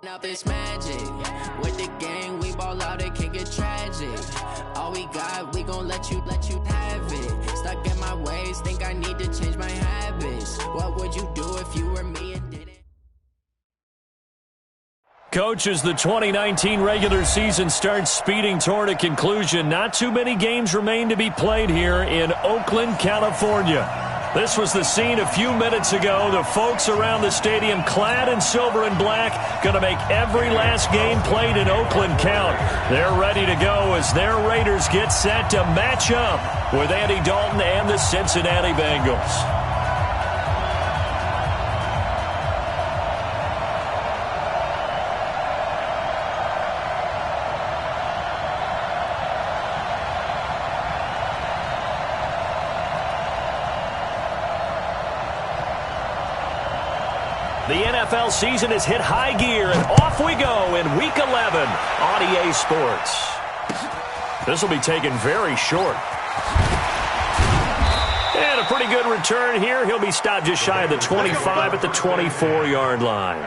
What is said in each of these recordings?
Up it's magic. With the gang, we ball out, it can get tragic. All we got, we gon' let you have it. Stuck in my ways, think I need to change my habits. What would you do if you were me and didn't? Coach, as the 2019 regular season starts speeding toward a conclusion, not too many games remain to be played here in Oakland, California. This was the scene a few minutes ago. The folks around the stadium clad in silver and black going to make every last game played in Oakland count. They're ready to go as their Raiders get set to match up with Andy Dalton and the Cincinnati Bengals. The NFL season has hit high gear, and off we go in Week 11 on EA Sports. This will be taken very short. And a pretty good return here. He'll be stopped just shy of the 25 at the 24-yard line.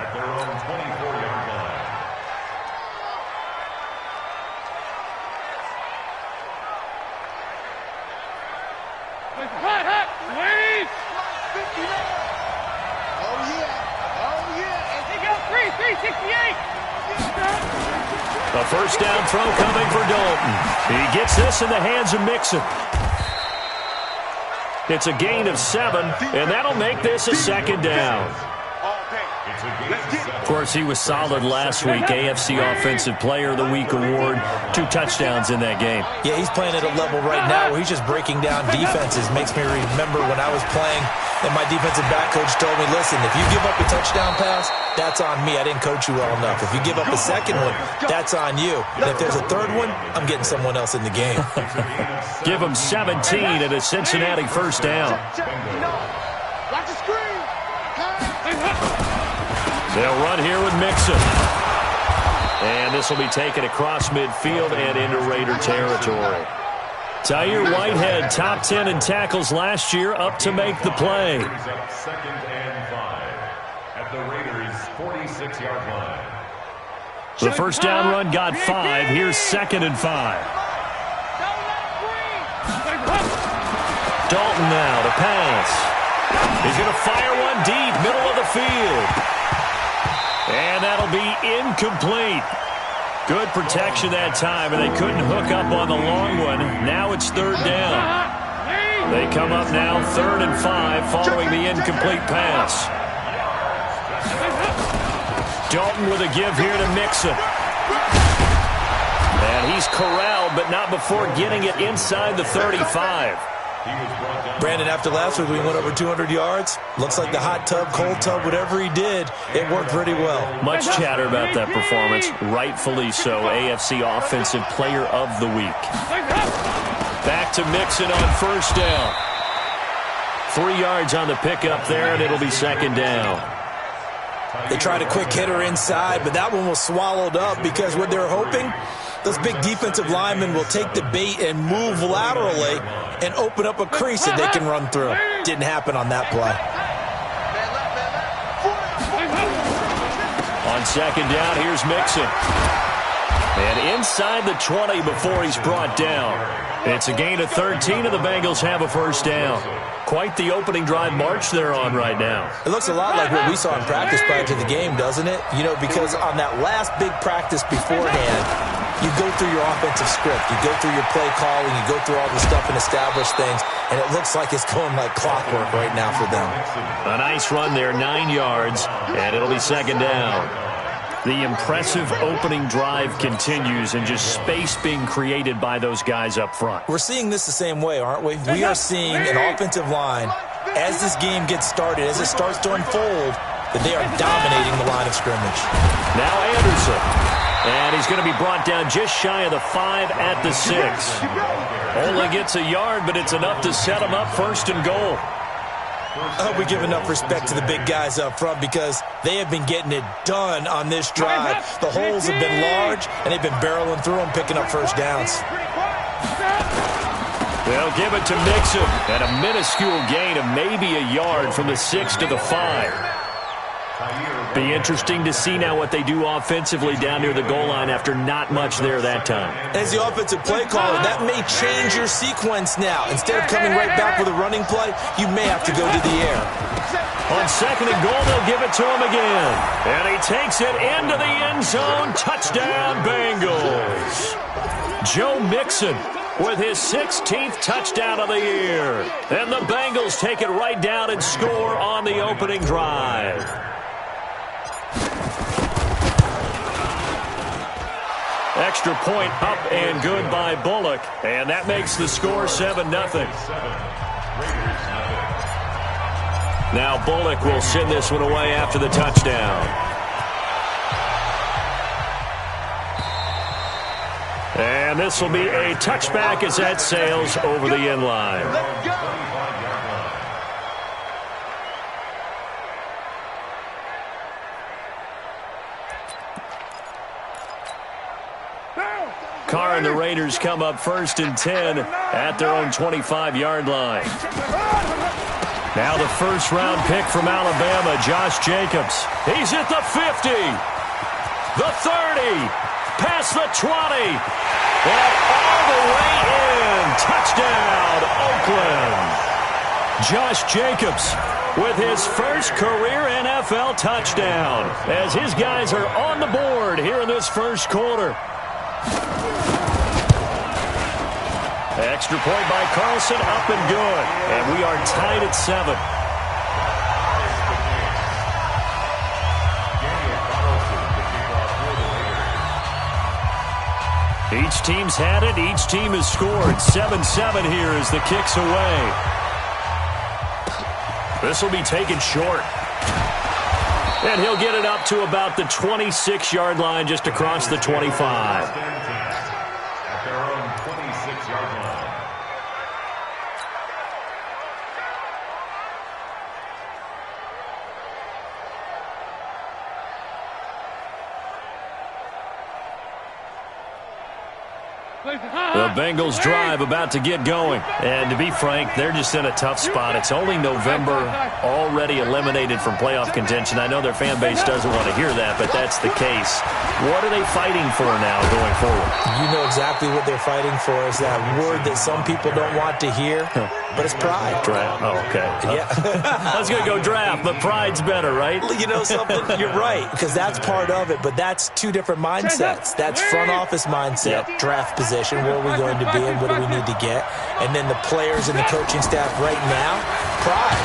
A first down throw coming for Dalton. He gets this in the hands of Mixon. It's a gain of 7, and that'll make this a second down. Of course, he was solid last week. AFC Offensive Player of the Week award. 2 touchdowns in that game. Yeah, he's playing at a level right now where he's just breaking down defenses. Makes me remember when I was playing and my defensive back coach told me, listen, if you give up a touchdown pass, that's on me. I didn't coach you well enough. If you give up a second one, that's on you. And if there's a third one, I'm getting someone else in the game. Give him 17 at a Cincinnati first down. They'll run here with Mixon. And this will be taken across midfield and into Raider territory. Tyre Whitehead, top 10 in tackles last year, up to make the play. Second and 5 at the Raiders' 46-yard line. The first down run got 5. Here's second and 5. Dalton now to pass. He's going to fire one deep, middle of the field. And that'll be incomplete. Good protection that time, and they couldn't hook up on the long one. Now it's third down. They come up now 3rd and 5 following the incomplete pass. Dalton with a give here to Mixon. And he's corralled, but not before getting it inside the 35. Brandon, after last week, we went over 200 yards. Looks like the hot tub, cold tub, whatever he did, it worked pretty well. Much chatter about that performance. Rightfully so. AFC Offensive Player of the Week. Back to Mixon on first down. 3 yards on the pickup there, and it'll be second down. They tried a quick hitter inside, but that one was swallowed up because what they're hoping, those big defensive linemen will take the bait and move laterally and open up a crease that they can run through. Didn't happen on that play. On second down, here's Mixon. And inside the 20 before he's brought down. It's a gain of 13, and the Bengals have a first down. Quite the opening drive march they're on right now. It looks a lot like what we saw in practice prior to the game, doesn't it? You know, because on that last big practice beforehand, you go through your offensive script. You go through your play calling. You go through all the stuff and establish things. And it looks like it's going like clockwork right now for them. A nice run there, 9 yards, and it'll be second down. The impressive opening drive continues and just space being created by those guys up front. We're seeing this the same way, aren't we? We are seeing an offensive line, as this game gets started, as it starts to unfold, that they are dominating the line of scrimmage. Now Anderson. And he's going to be brought down just shy of the 5 at the 6. Only gets a yard, but it's enough to set him up first and goal. I hope we give enough respect to the big guys up front because they have been getting it done on this drive. The holes have been large, and they've been barreling through them, picking up first downs. They'll give it to Mixon. And a minuscule gain of maybe a yard from the 6 to the 5. Be interesting to see now what they do offensively down near the goal line after not much there that time. As the offensive play caller, that may change your sequence now. Instead of coming right back with a running play, you may have to go to the air. On 2nd and goal, they'll give it to him again. And he takes it into the end zone. Touchdown, Bengals. Joe Mixon with his 16th touchdown of the year. And the Bengals take it right down and score on the opening drive. Extra point up and good by Bullock. And that makes the score 7-0. Now Bullock will send this one away after the touchdown. And this will be a touchback as that sails over the end line. Carr and the Raiders come up 1st and 10 at their own 25-yard line. Now the first-round pick from Alabama, Josh Jacobs. He's at the 50, the 30, past the 20, and all the way in. Touchdown, Oakland. Josh Jacobs with his first career NFL touchdown as his guys are on the board here in this first quarter. Extra point by Carlson, up and good. And we are tied at 7. Each team's had it. Each team has scored. 7-7 here as the kick's away. This will be taken short. And he'll get it up to about the 26-yard line just across the 25. The Bengals drive about to get going. And to be frank, they're just in a tough spot. It's only November, already eliminated from playoff contention. I know their fan base doesn't want to hear that, but that's the case. What are they fighting for now going forward? You know exactly what they're fighting for. Is that word that some people don't want to hear, but it's pride. Draft. Oh, okay. Yeah. I was going to go draft, but pride's better, right? You know something? You're right, because that's part of it, but that's two different mindsets. That's front office mindset, draft position, where are we going to be and what do we need to get? And then the players and the coaching staff right now, pride.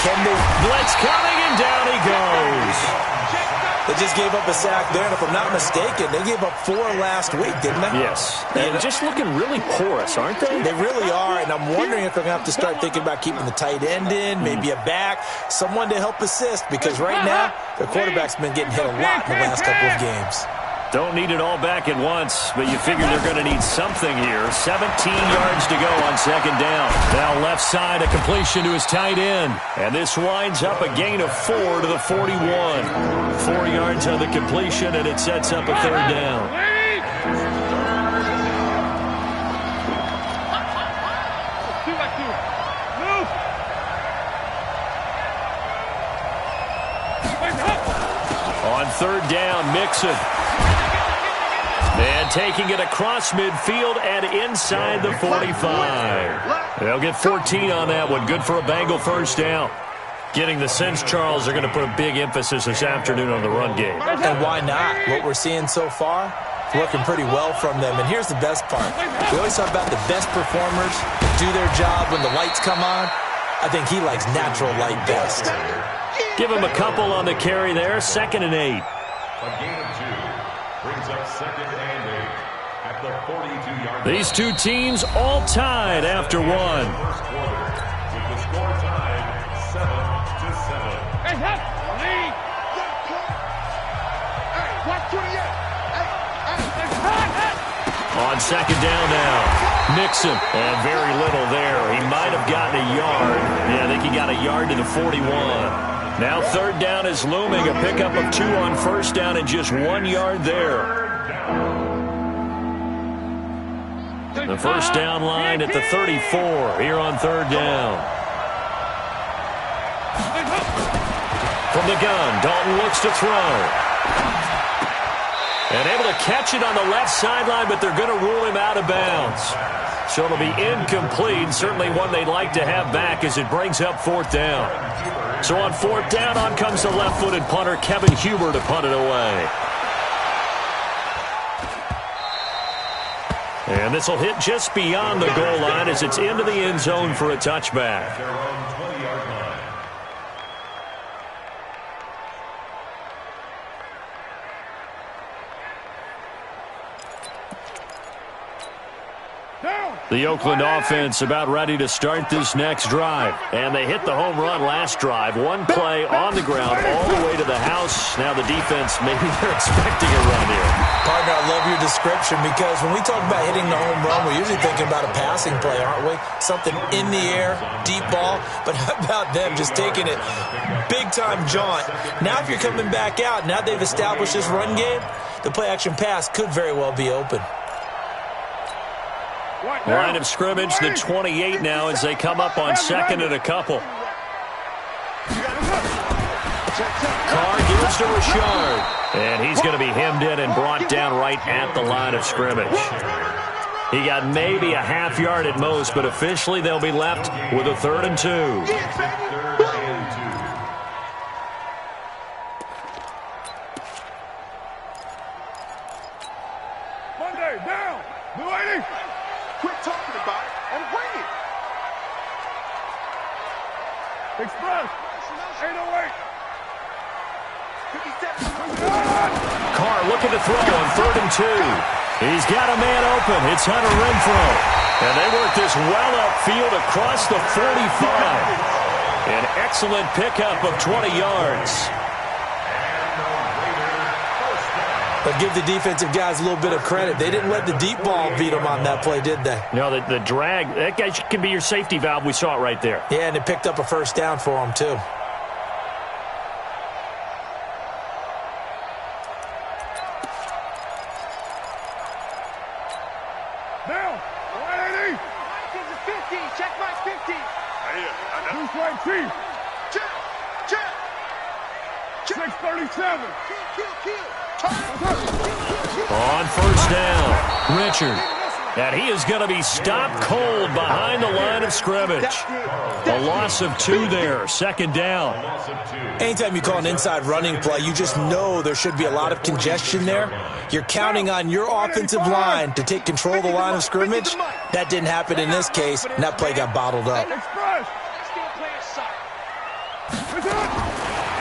Can they... Blitz coming, and down he goes. They just gave up a sack there, and if I'm not mistaken, they gave up 4 last week, didn't they? Yes. And just looking really porous, aren't they? They really are, and I'm wondering if they're going to have to start thinking about keeping the tight end in, maybe a back, someone to help assist, because right now, their quarterback's been getting hit a lot in the last couple of games. Don't need it all back at once, but you figure they're going to need something here. 17 yards to go on 2nd down. Now left side, a completion to his tight end. And this winds up a gain of 4 to the 41. 4 yards on the completion, and it sets up a 3rd down. On 3rd down, Mixon. And taking it across midfield and inside the 45. They'll get 14 on that one. Good for a Bengal first down. Getting the sense, Charles, they're going to put a big emphasis this afternoon on the run game. And why not? What we're seeing so far, working pretty well from them. And here's the best part. We always talk about the best performers do their job when the lights come on. I think he likes natural light best. Give him a couple on the carry there. 2nd and 8. A gain of 2 brings up 2nd and 8 at the 42-yard line. These two teams all tied after one. First quarter with the score tied 7-7. Hey, help! Lead! Hey, watch 28! On 2nd down now. Mixon, and very little there. He might have gotten a yard. Yeah, I think he got a yard to the 41. Now 3rd down is looming. A pickup of 2 on 1st down and just 1 yard there. The first down line at the 34 here on third down. From the gun, Dalton looks to throw. And able to catch it on the left sideline, but they're going to rule him out of bounds. So it'll be incomplete, certainly one they'd like to have back as it brings up fourth down. So on fourth down, on comes the left-footed punter, Kevin Huber, to punt it away. And this will hit just beyond the goal line as it's into the end zone for a touchback. The Oakland offense about ready to start this next drive. And they hit the home run last drive. One play on the ground all the way to the house. Now the defense, maybe they're expecting a run here. Partner, I love your description because when we talk about hitting the home run, we're usually thinking about a passing play, aren't we? Something in the air, deep ball. But how about them just taking it big-time jaunt? Now if you're coming back out, now they've established this run game, the play-action pass could very well be open. Line of scrimmage, the 28 now as they come up on second and a couple. Carr gives to Richard. And he's going to be hemmed in and brought down right at the line of scrimmage. He got maybe a half yard at most, but officially they'll be left with a 3rd and 2. Monday, down. New 80. Quit talking about it and bring it. Express. 808. Carr looking to throw on 3rd and 2. He's got a man open. It's Hunter Renfrow. And they work this well upfield across the 45. An excellent pickup of 20 yards. But give the defensive guys a little bit of credit. They didn't let the deep ball beat them on that play, did they? No, the drag, that guy can be your safety valve. We saw it right there. Yeah, and it picked up a first down for them, too. Down. 180. Mike is a 50. Check my 50. Who's right, Chief? Check. 637. Kill. On first down, Richard. And he is going to be stopped cold behind the line of scrimmage. A loss of 2 there, 2nd down. Anytime you call an inside running play, you just know there should be a lot of congestion there. You're counting on your offensive line to take control of the line of scrimmage. That didn't happen in this case, and that play got bottled up.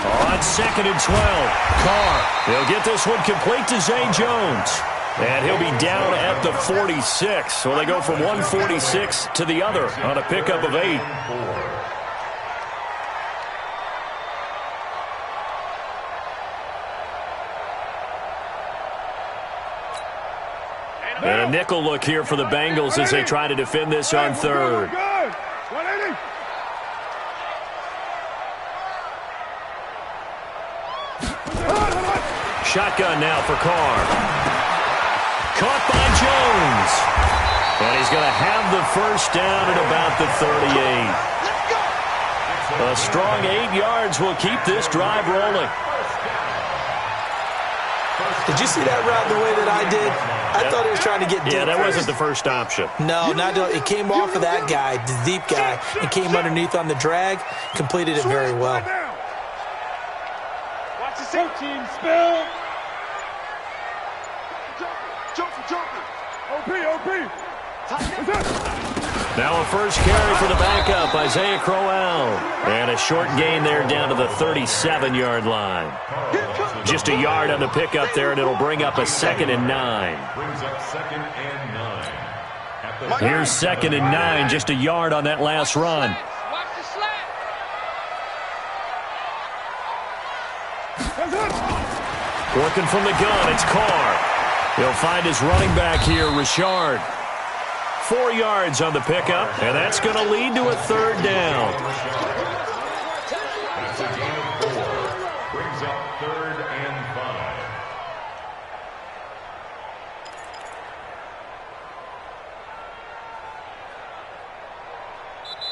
On 2nd and 12, Carr. He'll get this one complete to Zay Jones. And he'll be down at the 46. So they go from 146 to the other on a pickup of 8. And a nickel look here for the Bengals as they try to defend this on 3rd. Shotgun now for Carr. Caught by Jones. And he's going to have the first down at about the 38. A strong 8 yards will keep this drive rolling. Did you see that route the way that I did? I thought he was trying to get deep. Yeah, that wasn't the first option. No, it came off of that guy, the deep guy, and came underneath on the drag. Completed it very well. Watch the same team spill. Joker. OP. Now a first carry for the backup, Isaiah Crowell. And a short gain there down to the 37-yard line. Just a yard on the pickup there, and it'll bring up a 2nd and 9. Here's 2nd and 9, just a yard on that last run. Working from the gun, it's Carr. He'll find his running back here, Richard. 4 yards on the pickup, and that's going to lead to a 3rd down. That's a gain of 4. Brings up 3rd and 5.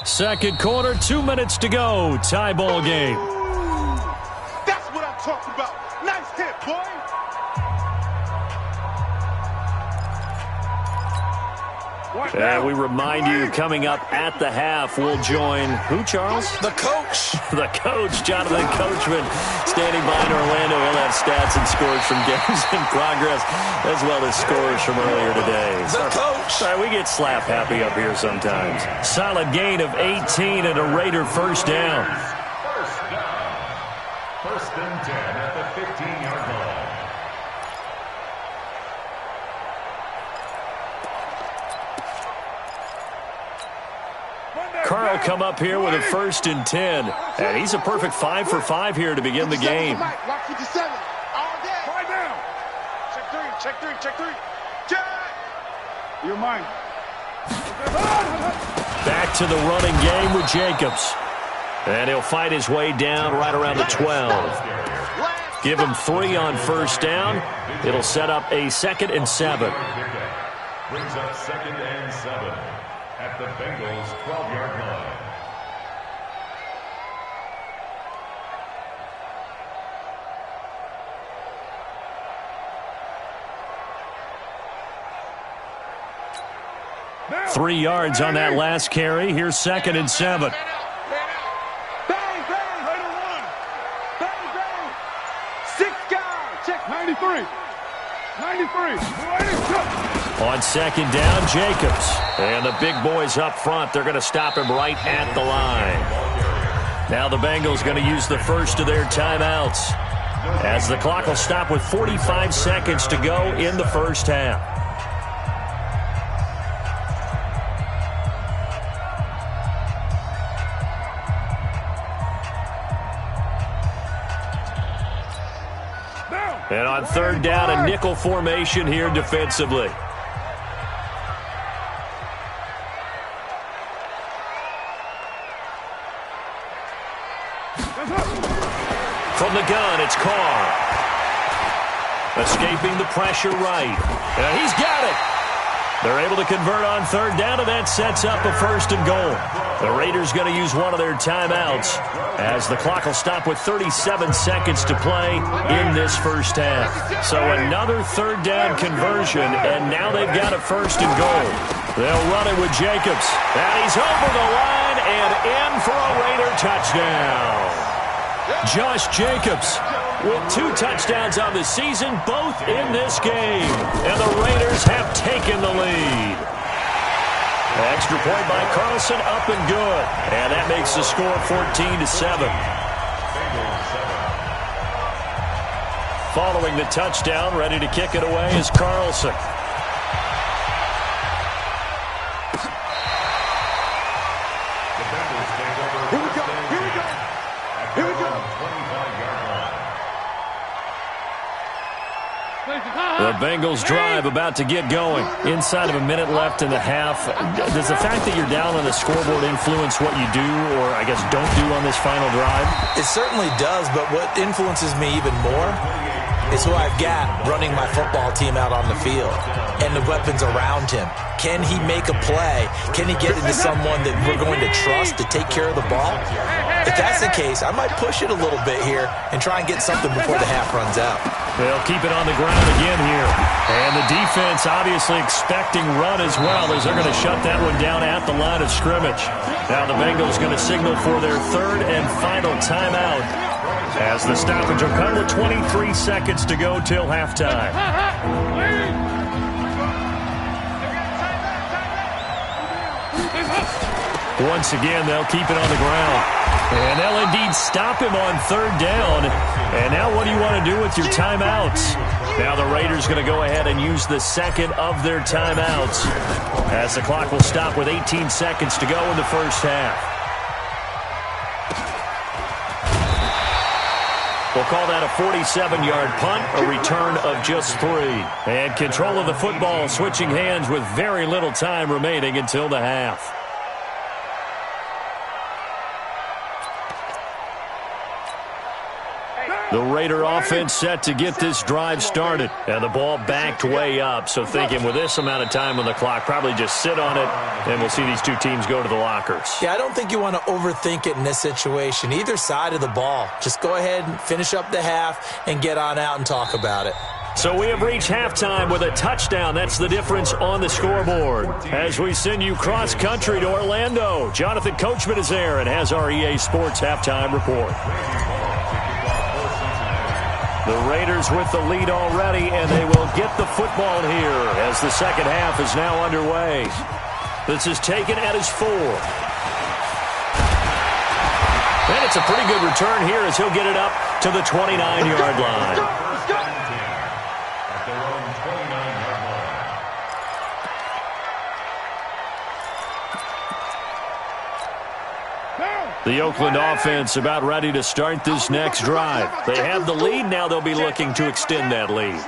Second quarter, 2 minutes to go. Tie ball game. That's what I'm talking about. Nice hit, boy. And we remind you, coming up at the half, we'll join who, Charles? The coach. The coach, Jonathan Coachman, standing by in Orlando. He'll have stats and scores from games in progress, as well as scores from earlier today. The coach. Sorry, we get slap happy up here sometimes. Solid gain of 18 and a Raider first down. First down. First and 10 at the 15-yard line. Carl come up here with a first and 10. And he's a perfect 5 for 5 here to begin the game. Watch 57. All day. Right down. Check three. Check three. Check three. Check. You're mine. Back to the running game with Jacobs. And he'll fight his way down right around the 12. Give him 3 on first down. It'll set up a 2nd and 7. Brings up 2nd and 7 at the Bengals' 12-yard line. Now, 3 yards on that last carry. Here's 2nd and 7. Bang, bang. Raider one. Bang, bang. 6 guys. Check 93. 93. On 2nd down, Jacobs. And the big boys up front, they're going to stop him right at the line. Now the Bengals going to use the first of their timeouts, as the clock will stop with 45 seconds to go in the first half. And on 3rd down, a nickel formation here defensively. From the gun, it's Carr. Escaping the pressure right. And he's got it. They're able to convert on 3rd down, and that sets up a 1st and goal. The Raiders going to use one of their timeouts, as the clock will stop with 37 seconds to play in this first half. So another 3rd down conversion, and now they've got a 1st and goal. They'll run it with Jacobs. And he's over the line and in for a Raider touchdown. Josh Jacobs with 2 touchdowns on the season, both in this game. And the Raiders have taken the lead. Extra point by Carlson, up and good. And that makes the score 14-7. Following the touchdown, ready to kick it away is Carlson. Here we go. Here we go. Here we go. The Bengals drive about to get going. Inside of a minute left in the half. Does the fact that you're down on the scoreboard influence what you do, or I guess don't do on this final drive? It certainly does, but what influences me even more is who I've got running my football team out on the field and the weapons around him. Can he make a play? Can he get into someone that we're going to trust to take care of the ball? If that's the case, I might push it a little bit here and try and get something before the half runs out. They'll keep it on the ground again here. And the defense obviously expecting run as well, as they're going to shut that one down at the line of scrimmage. Now the Bengals going to signal for their 3rd and final timeout, as the stoppage will come with 23 seconds to go till halftime. Once again, they'll keep it on the ground. And they'll indeed stop him on 3rd down. And now what do you want to do with your timeouts? Now the Raiders going to go ahead and use the 2nd of their timeouts, as the clock will stop with 18 seconds to go in the first half. We'll call that a 47-yard punt, a return of just 3. And control of the football switching hands with very little time remaining until the half. The Raider offense set to get this drive started. And the ball backed way up. So thinking with this amount of time on the clock, probably just sit on it, and we'll see these two teams go to the lockers. Yeah, I don't think you want to overthink it in this situation. Either side of the ball. Just go ahead and finish up the half and get on out and talk about it. So we have reached halftime with a touchdown. That's the difference on the scoreboard. As we send you cross-country to Orlando, Jonathan Coachman is there and has our EA Sports halftime report. The Raiders with the lead already, and they will get the football here as the second half is now underway. This is taken at his 4. And it's a pretty good return here as he'll get it up to the 29-yard line. The Oakland offense about ready to start this next drive. They have the lead. Now they'll be looking to extend that lead.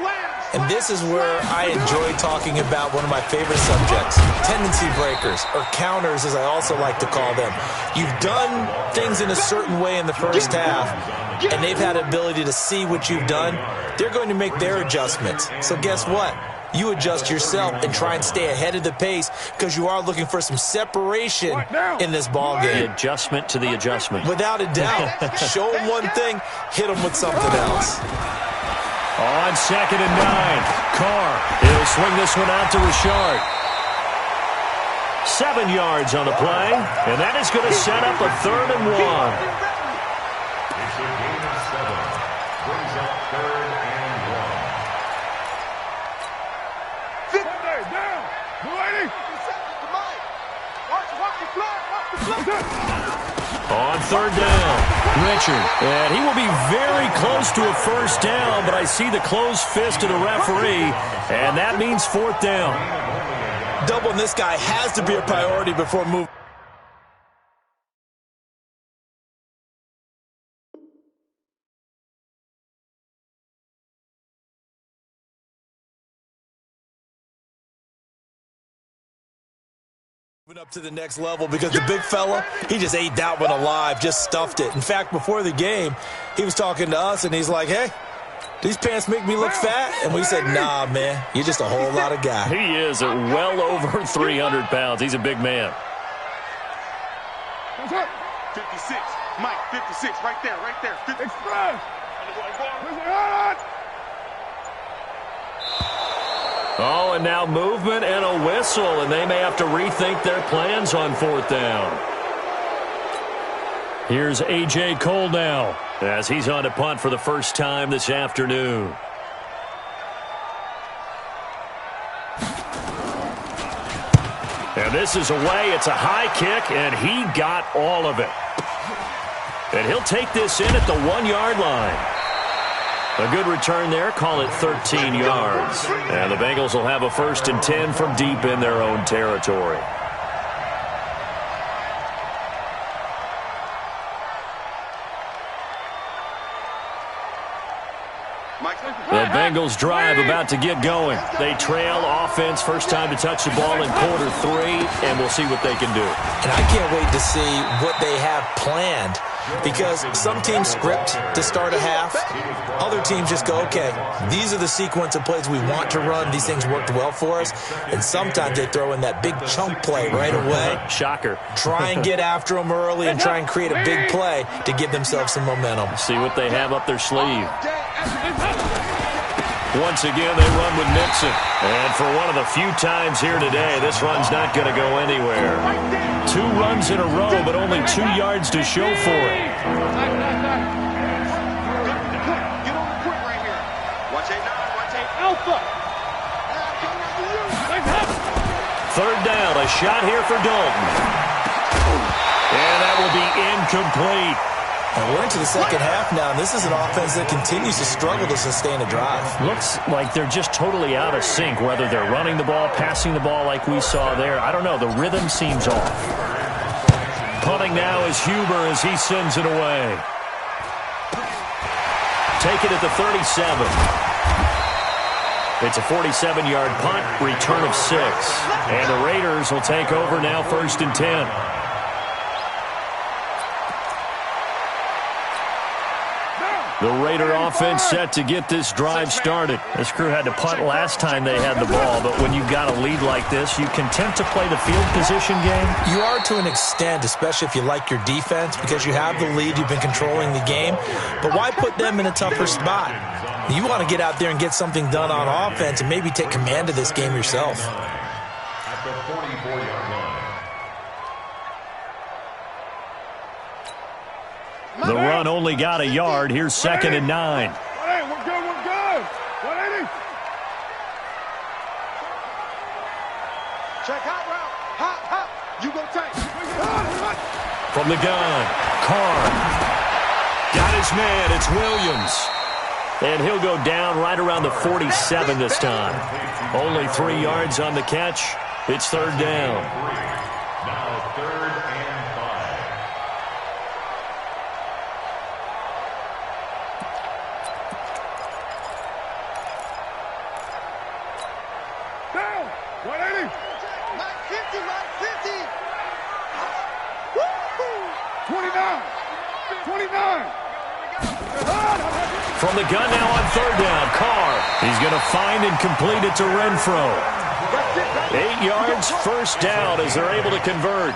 And this is where I enjoy talking about one of my favorite subjects, tendency breakers, or counters as I also like to call them. You've done things in a certain way in the first half, and they've had the ability to see what you've done. They're going to make their adjustments. So guess what? You adjust yourself and try and stay ahead of the pace because you are looking for some separation in this ball game. The adjustment to the adjustment. Without a doubt. Show them one thing, hit them with something else. On 2nd and 9, Carr. He'll swing this one out to Richard. 7 yards on the play, and that is going to set up a 3rd and 1. It's a gain of 7. Brings up 3rd and 1. On 3rd down, Richard. And he will be very close to a first down, but I see the closed fist of the referee, and that means 4th down. Doubling this guy has to be a priority before moving. Up to the next level because the big fella, he just ate that one alive, just stuffed it. In fact, before the game, he was talking to us, and he's like, hey, these pants make me look fat? And we said, nah, man, you're just a whole lot of guy. He is at well over 300 pounds. He's a big man. 56, Mike, 56, right there, 50. Express. Oh, and now movement and a whistle, and they may have to rethink their plans on 4th down. Here's A.J. Cole now as he's on to punt for the first time this afternoon. And this is away. It's a high kick, and he got all of it. And he'll take this in at the 1-yard line. A good return there. Call it 13 yards. And the Bengals will have a 1st and 10 from deep in their own territory. The Bengals drive about to get going. They trail offense, first time to touch the ball in quarter 3, and we'll see what they can do. And I can't wait to see what they have planned because some teams script to start a half. Other teams just go, okay, these are the sequence of plays we want to run. These things worked well for us. And sometimes they throw in that big chunk play right away. Shocker. Try and get after them early and try and create a big play to give themselves some momentum. See what they have up their sleeve. Once again, they run with Nixon. And for one of the few times here today, this run's not going to go anywhere. 2 runs in a row, but only 2 yards to show for it. Third down, a shot here for Dalton. And that will be incomplete. And we're into the second half now, and this is an offense that continues to struggle to sustain a drive. Looks like they're just totally out of sync, whether they're running the ball, passing the ball like we saw there. I don't know. The rhythm seems off. Punting now is Huber as he sends it away. Take it at the 37. It's a 47-yard punt, return of 6. And the Raiders will take over now 1st and 10. The Raider offense set to get this drive started. This crew had to punt last time they had the ball, but when you've got a lead like this, you content to play the field position game? You are to an extent, especially if you like your defense, because you have the lead, you've been controlling the game. But why put them in a tougher spot? You want to get out there and get something done on offense and maybe take command of this game yourself. At the 44-yard line. The run only got a yard. Here's 2nd and 9. Hey, we're good, we're good. 180. Check hot route. Hot. You go tight. From the gun, Carr. Got his man. It's Williams. And he'll go down right around the 47 this time. Only 3 yards on the catch. It's 3rd down. Now 3rd and 5. Down. 180. Line 50, line 50. Woo! 29. 29. From the gun now on 3rd down, Carr. He's going to find and complete it to Renfro. 8 yards, 1st down as they're able to convert.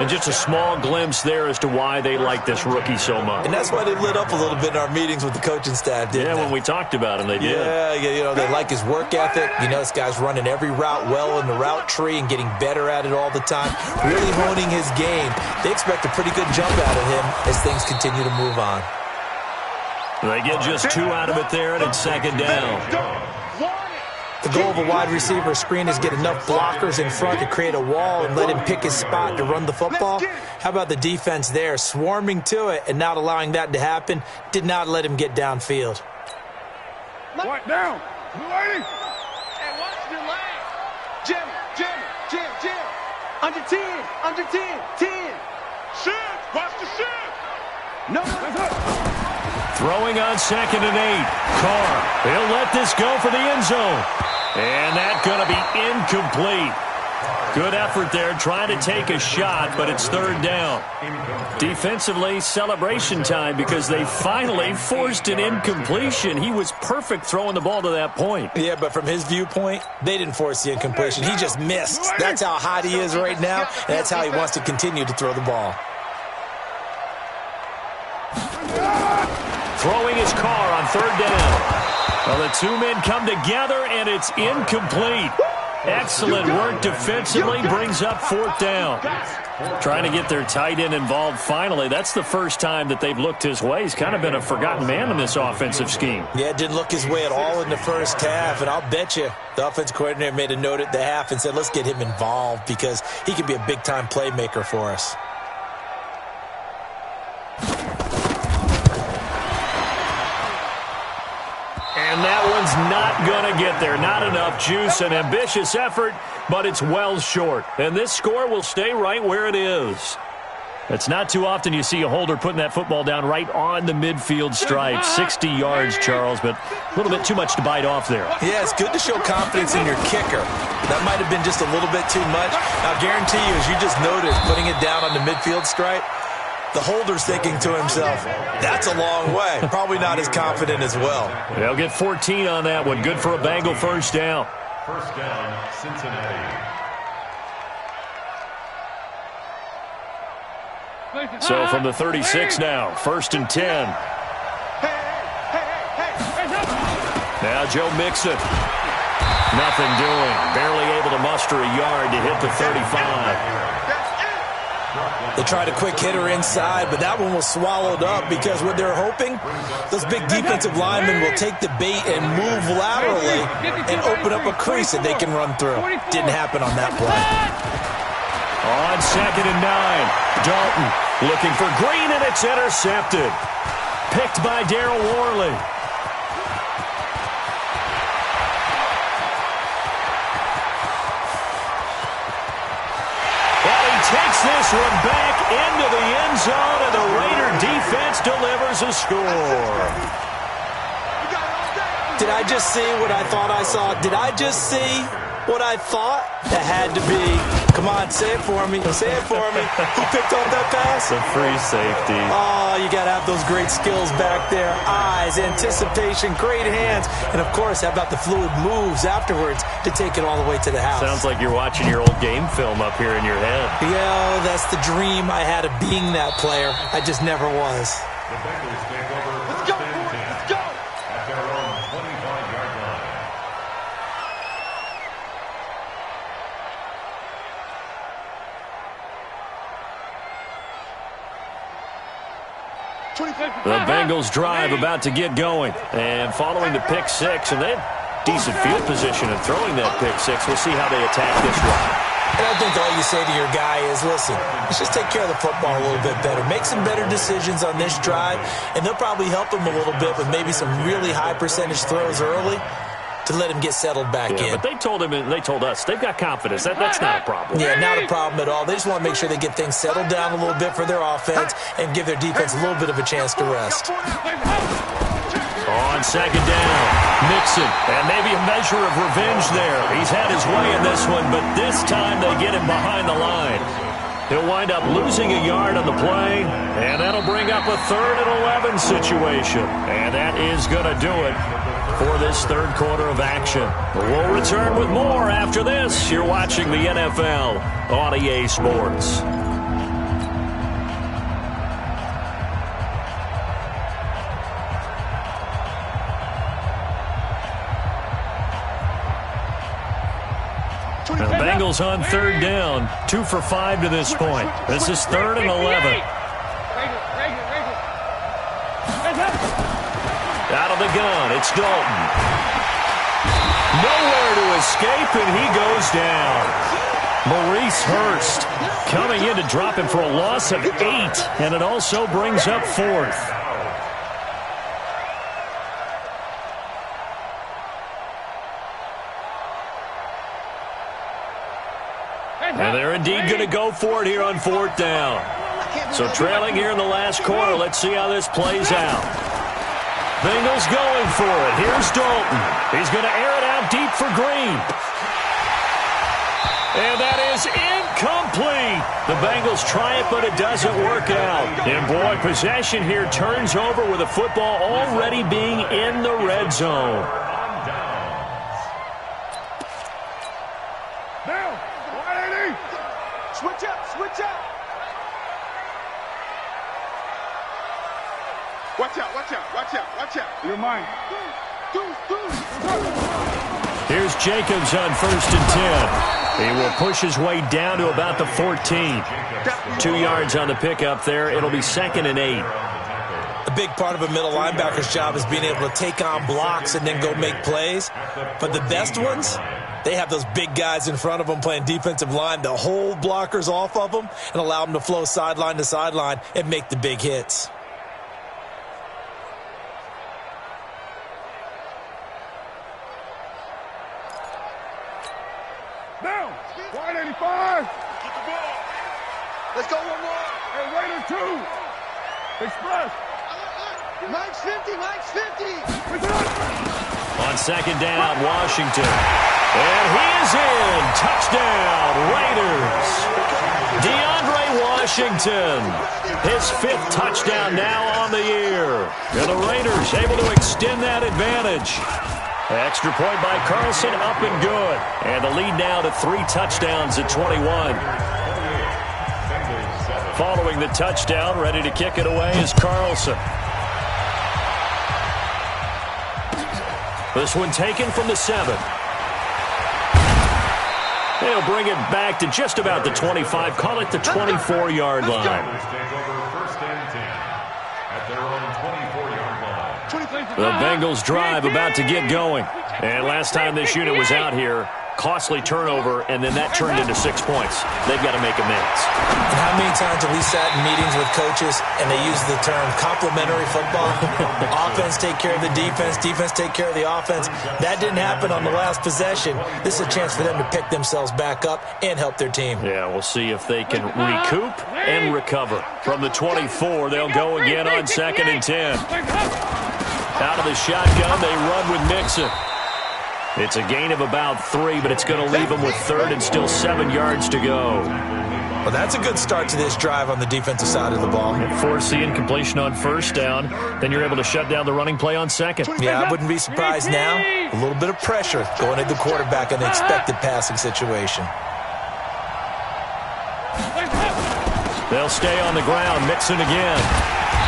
And just a small glimpse there as to why they like this rookie so much. And that's why they lit up a little bit in our meetings with the coaching staff, didn't they? When we talked about him, they did. Yeah, you know, they like his work ethic. You know, this guy's running every route well in the route tree and getting better at it all the time, really honing his game. They expect a pretty good jump out of him as things continue to move on. They get just 2 out of it there, and it's 2nd down. The goal of a wide receiver screen is get enough blockers in front to create a wall and let him pick his spot to run the football. How about the defense there, swarming to it and not allowing that to happen? Did not let him get downfield. What down? 280. Hey, watch the lane. Jim. Under 10. 10. Shit. Watch the shit. No. Throwing on 2nd and 8. Carr. He'll let this go for the end zone. And that's going to be incomplete. Good effort there trying to take a shot, but it's 3rd down. Defensively, celebration time because they finally forced an incompletion. He was perfect throwing the ball to that point. Yeah, but from his viewpoint, they didn't force the incompletion. He just missed. That's how hot he is right now, and that's how he wants to continue to throw the ball. Throwing his Carr on 3rd down. Well, the 2 men come together, and it's incomplete. Excellent work defensively, brings up 4th down. Trying to get their tight end involved finally. That's the first time that they've looked his way. He's kind of been a forgotten man in this offensive scheme. Yeah, it didn't look his way at all in the first half, and I'll bet you the offense coordinator made a note at the half and said, let's get him involved because he could be a big-time playmaker for us. And that one's not going to get there. Not enough juice, an ambitious effort, but it's well short. And this score will stay right where it is. It's not too often you see a holder putting that football down right on the midfield stripe. 60 yards, Charles, but a little bit too much to bite off there. Yeah, it's good to show confidence in your kicker. That might have been just a little bit too much. I'll guarantee you, as you just noticed, putting it down on the midfield stripe, the holder's thinking to himself, that's a long way. Probably not as confident as well. They'll get 14 on that one. Good for a Bengal 1st down. 1st down, Cincinnati. So from the 36 now, 1st and 10. Now Joe Mixon. Nothing doing. Barely able to muster a yard to hit the 35. They tried a quick hitter inside, but that one was swallowed up because what they're hoping, those big defensive linemen will take the bait and move laterally and open up a crease that they can run through. Didn't happen on that play. On 2nd and 9, Dalton looking for Green, and it's intercepted. Picked by Darryl Worley. Takes this one back into the end zone, and the Raider defense delivers a score. Did I just see what I thought I saw? Did I just see What I thought, that had to be. Come on, say it for me. Say it for me. Who picked off that pass? The free safety. Oh, you got to have those great skills back there. Eyes, anticipation, great hands. And, of course, how about the fluid moves afterwards to take it all the way to the house? Sounds like you're watching your old game film up here in your head. Yeah, that's the dream I had of being that player. I just never was. The Bengals take over. Let's go, boys. Let's go. At their own 25-yard line. The Bengals drive about to get going. And following the pick six, and they have decent field position in throwing that pick six. We'll see how they attack this one. And I think all you say to your guy is, listen, let's just take care of the football a little bit better. Make some better decisions on this drive, and they'll probably help him a little bit with maybe some really high percentage throws early to let him get settled back in. But they told him, and they told us, they've got confidence. That's not a problem. Yeah, not a problem at all. They just want to make sure they get things settled down a little bit for their offense and give their defense a little bit of a chance to rest. On second down, Mixon, and maybe a measure of revenge there. He's had his way in this one, but this time they get him behind the line. He'll wind up losing a yard on the play, and that'll bring up a 3rd and 11 situation. And that is going to do it for this third quarter of action. We'll return with more after this. You're watching the NFL on EA Sports. And the Bengals on 3rd down, 2 for 5 to this point. This is 3rd and 11. Out of the gun, it's Dalton. Nowhere to escape, and he goes down. Maurice Hurst coming in to drop him for a loss of 8, and it also brings up 4th. And they're indeed going to go for it here on 4th down. So trailing here in the last quarter, let's see how this plays out. Bengals going for it. Here's Dalton. He's going to air it out deep for Green. And that is incomplete. The Bengals try it, but it doesn't work out. And boy, possession here turns over with the football already being in the red zone. Now, 180. Switch up, switch up. Watch out, watch out, watch out, watch out. You're mine. Here's Jacobs on 1st and 10. He will push his way down to about the 14. 2 yards on the pickup there. It'll be 2nd and 8. A big part of a middle linebacker's job is being able to take on blocks and then go make plays. But the best ones, they have those big guys in front of them playing defensive line to hold blockers off of them and allow them to flow sideline to sideline and make the big hits. Now, 185. Let's go one more. Hey, Raider 2. Express. Mike's 50, Mike's 50. On 2nd down, Washington. And he is in. Touchdown, Raiders. DeAndre Washington. His 5th touchdown now on the year. And the Raiders able to extend that advantage. Extra point by Carlson, up and good. And the lead now to 3 touchdowns at 21. Following the touchdown, ready to kick it away is Carlson. This one taken from the 7. They'll bring it back to just about the 25. Call it the 24-yard line. Take over 1st and 10 at their own 24-yard line. The Bengals drive about to get going. And last time this unit was out here, costly turnover, and then that turned into 6 points. They've got to make amends. And how many times have we sat in meetings with coaches and they use the term complementary football? Offense take care of the defense, defense take care of the offense. That didn't happen on the last possession. This is a chance for them to pick themselves back up and help their team. Yeah, we'll see if they can recoup and recover. From the 24, they'll go again on 2nd and 10. Out of the shotgun, they run with Mixon. It's a gain of about 3, but it's going to leave them with third and still 7 yards to go. Well, that's a good start to this drive on the defensive side of the ball. Force the incompletion on first down. Then you're able to shut down the running play on second. Yeah, I wouldn't be surprised now. A little bit of pressure going at the quarterback in an expected passing situation. They'll stay on the ground. Mixon again.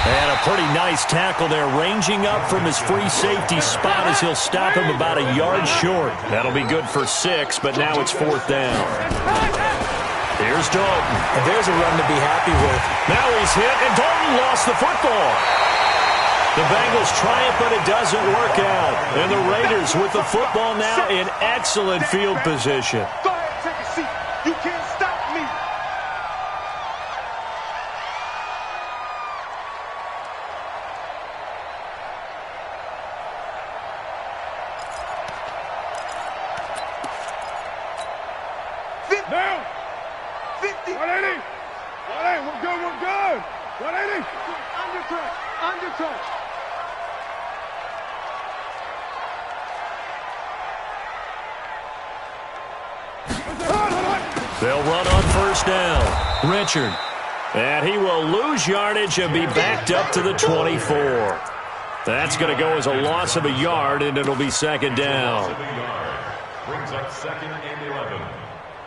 And a pretty nice tackle there, ranging up from his free safety spot as he'll stop him about a yard short. That'll be good for 6, but now it's 4th down. Here's Dalton. And there's a run to be happy with. Now he's hit, and Dalton lost the football. The Bengals triumph, but it doesn't work out. And the Raiders with the football now in excellent field position. Go ahead, take a seat. You can't stop me. Down. 50. 180. 180. We're good. We're good. 180. Undercut. Undercut. They'll run on first down. Richard. And he will lose yardage and be backed up to the 24. That's going to go as a loss of a yard, and it'll be 2nd down. Brings up 2nd and 11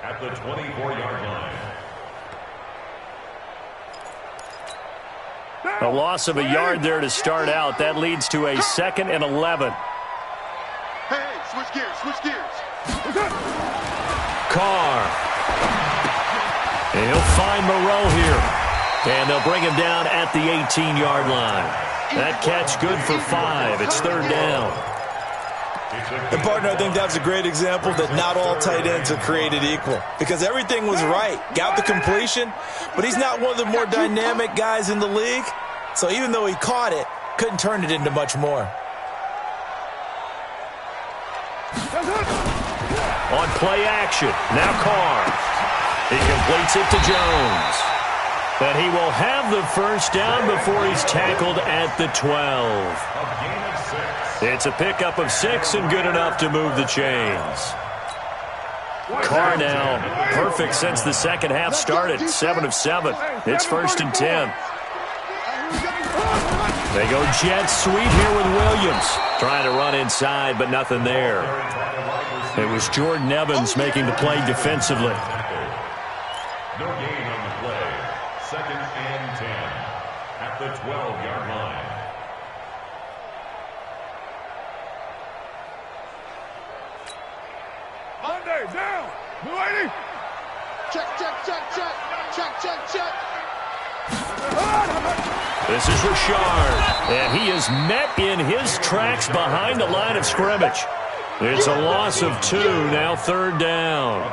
at the 24-yard line. A loss of a yard there to start out. That leads to a 2nd and 11. Hey, switch gears. Switch gears. Carr. And he'll find Moreau here. And they'll bring him down at the 18-yard line. That catch good for 5. It's 3rd down. And, partner, I think that's a great example that not all tight ends are created equal. Because everything was right. Got the completion, but he's not one of the more dynamic guys in the league. So even though he caught it, couldn't turn it into much more. On play action. Now Carr. He completes it to Jones. But he will have the first down before he's tackled at the 12. It's a pickup of 6 and good enough to move the chains. Carr now perfect since the second half started. 7 of 7. It's 1st and 10. They go jet sweep here with Williams. Trying to run inside, but nothing there. It was Jordan Evans making the play defensively. No gain on the play. 2nd and 10 at the 12-yard line. Monday, down. 280. Check, check, check, check. Check, check, check. This is Richard, and he is met in his tracks behind the line of scrimmage. It's a loss of 2, now 3rd down.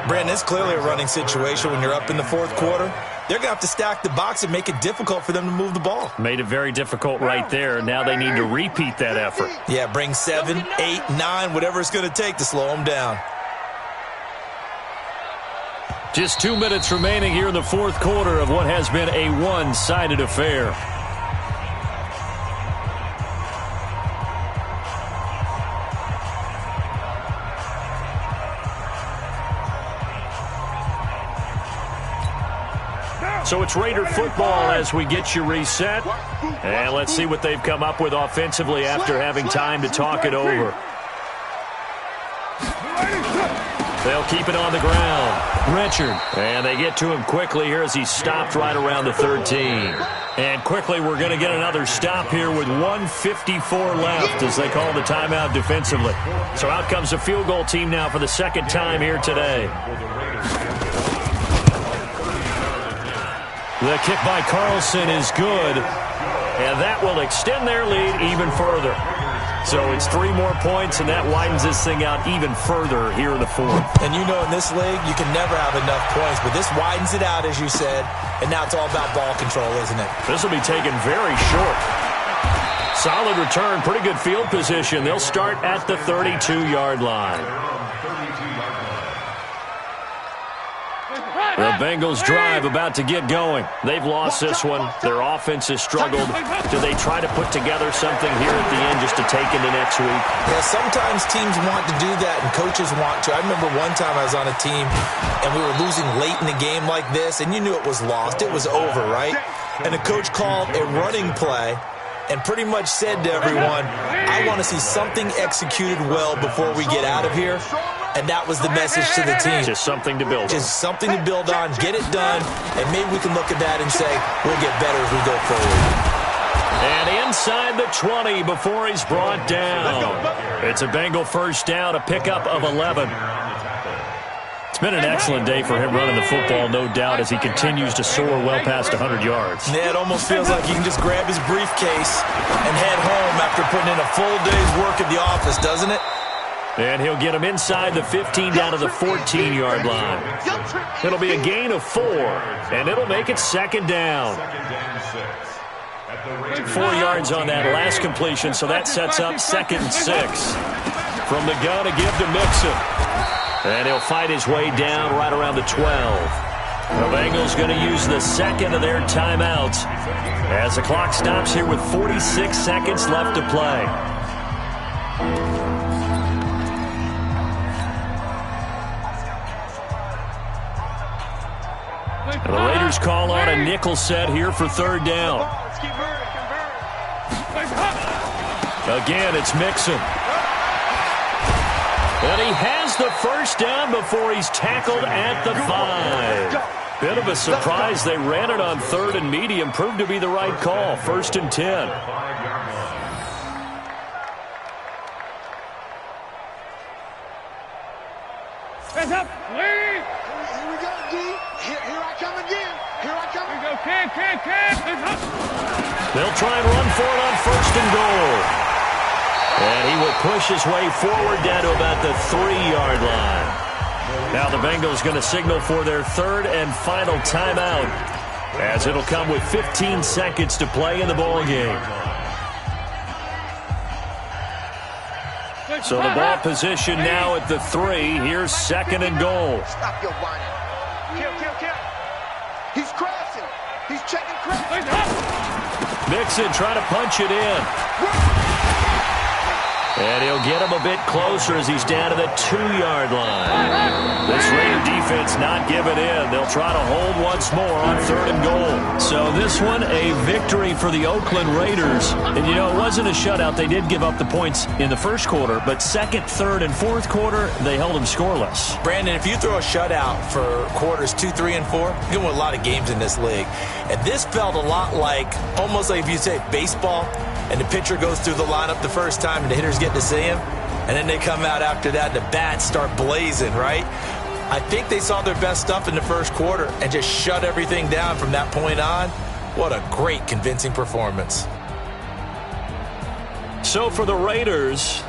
Brandon, it's clearly a running situation when you're up in the 4th quarter. They're going to have to stack the box and make it difficult for them to move the ball. Made it very difficult right there. Now they need to repeat that effort. Yeah, bring 7, 8, 9, whatever it's going to take to slow them down. Just 2 minutes remaining here in the 4th quarter of what has been a one-sided affair. So it's Raider football as we get you reset. And let's see what they've come up with offensively after having time to talk it over. They'll keep it on the ground. Richard. And they get to him quickly here as he stopped right around the 13. And quickly we're going to get another stop here with 1:54 left as they call the timeout defensively. So out comes the field goal team now for the 2nd time here today. The kick by Carlson is good, and that will extend their lead even further. So it's 3 more points, and that widens this thing out even further here in the 4th. And you know in this league, you can never have enough points, but this widens it out, as you said, and now it's all about ball control, isn't it? This will be taken very short. Solid return, pretty good field position. They'll start at the 32-yard line. The Bengals drive about to get going. They've lost this one. Their offense has struggled. Do they try to put together something here at the end just to take into next week? Yeah, sometimes teams want to do that and coaches want to. I remember one time I was on a team and we were losing late in the game like this, and you knew it was lost. It was over, right? And the coach called a running play and pretty much said to everyone, I want to see something executed well before we get out of here. And that was the message to the team. Just something to build on. Just something to build on, get it done, and maybe we can look at that and say, we'll get better as we go forward. And inside the 20 before he's brought down. It's a Bengal first down, a pickup of 11. It's been an excellent day for him running the football, no doubt, as he continues to soar well past 100 yards. Yeah, it almost feels like he can just grab his briefcase and head home after putting in a full day's work at the office, doesn't it? And he'll get him inside the 15 down to the 14-yard line. It'll be a gain of 4, and it'll make it second down. 4 yards on that last completion, so that sets up 2nd and 6. From the gun, a give to Mixon. And he'll fight his way down right around the 12. The Bengals going to use the second of their timeouts as the clock stops here with 46 seconds left to play. And the Raiders call on a nickel set here for 3rd down. Again, it's Mixon. And he has the first down before he's tackled at the 5. Bit of a surprise. They ran it on 3rd and medium. Proved to be the right call. 1st and 10. Hands up, Lee! Here we go, D. Here I come again. Here I come. Here we go, kick. Hands up. They'll try and run for it on 1st and goal. And he will push his way forward down to about the 3-yard line. Now the Bengals going to signal for their 3rd and final timeout, as it'll come with 15 seconds to play in the ball game. So the ball position now at the 3. Here's 2nd and goal. Stop your whining. Kill. He's crashing. He's checking crash. Mixon trying to punch it in. And he'll get him a bit closer as he's down to the 2-yard line. This Raider defense not giving in. They'll try to hold once more on 3rd and goal. So this one, a victory for the Oakland Raiders. And, you know, it wasn't a shutout. They did give up the points in the 1st quarter, but 2nd, 3rd, and 4th quarter, they held them scoreless. Brandon, if you throw a shutout for quarters 2, 3, and 4, you're going to win a lot of games in this league. And this felt a lot like, almost like if you say baseball, and the pitcher goes through the lineup the first time and the hitters get to see him, and then they come out after that and the bats start blazing, right? I think they saw their best stuff in the 1st quarter and just shut everything down from that point on. What a great, convincing performance. So for the Raiders,